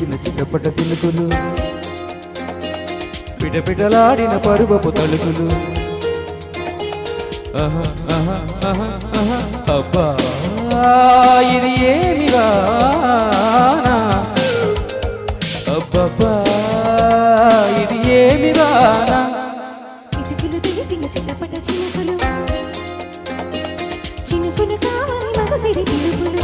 తెలిసిన చిన్నపట చిలుకులు పిటపిటలాడిన పరువపు తలుకులు అబ్బా ఇది ఏమి వానా అబ్బబ్బా ఇది ఏమి వానా ఇటుకలు తెలిసిన చిన్నపట చిలుకులు చినుకులు కావాలి మగసిరి చిలుకులు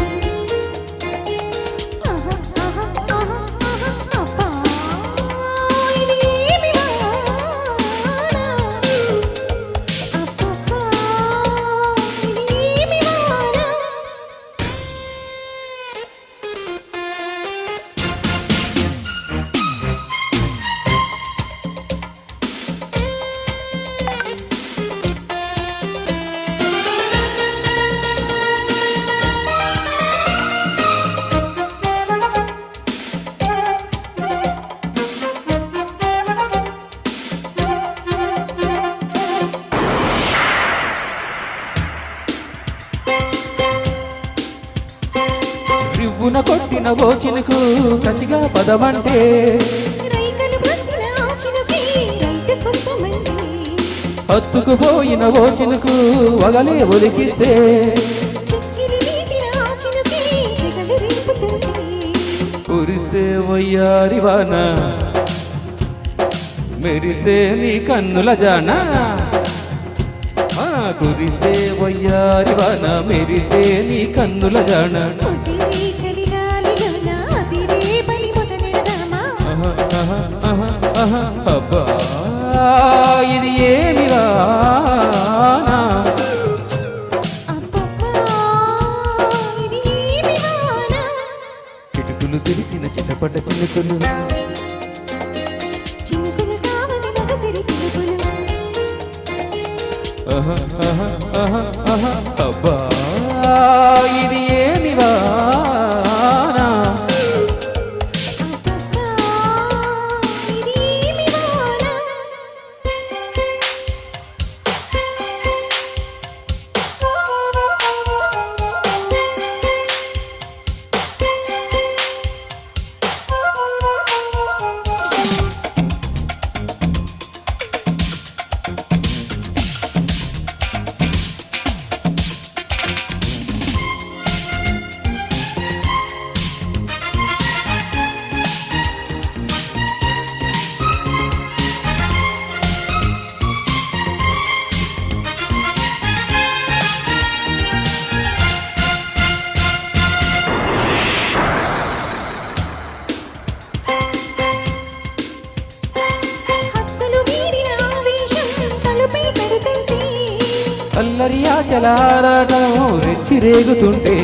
రివ్వున కొట్టిన ఓ చినుకు కసిగా పదమంటే హత్తుకుపోయిన ఓ చినుకు వగలే ఒలికిస్తే కురిసే వయ్యారివాన మెరిసే నీ కన్నుల జానా కురిసే వయ్యారివాన మెరిసే నీ కన్నుల జాన అబ్బా ఇది ఏమి వానా చిటుకులు తెలిసిన చిన్నపడ్డ చినుకులు అబ్బా ఇది ఏమి వానా అల్లరి ఆచలారాటం రెచ్చి రేగుతుంటే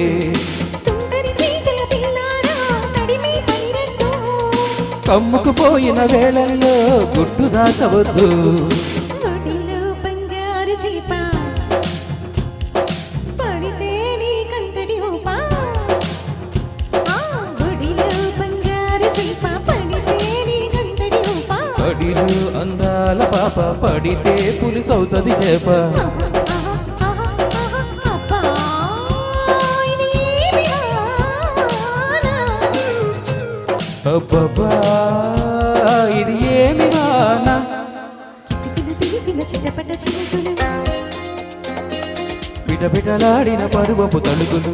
కమ్ముకుపోయిన వేళల్లో గుట్టు దాచవద్దు పడిలు అందాల పాప పడితే పులిసవుతుంది చేప అబ్బబ్బా ఇది ఏమి వానా పిటపిటలాడిన పరువపు తలుకులు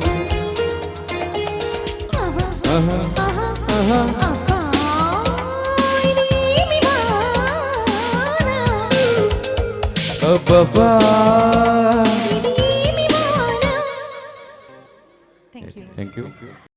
అబ్బబ్బా థ్యాంక్ యూ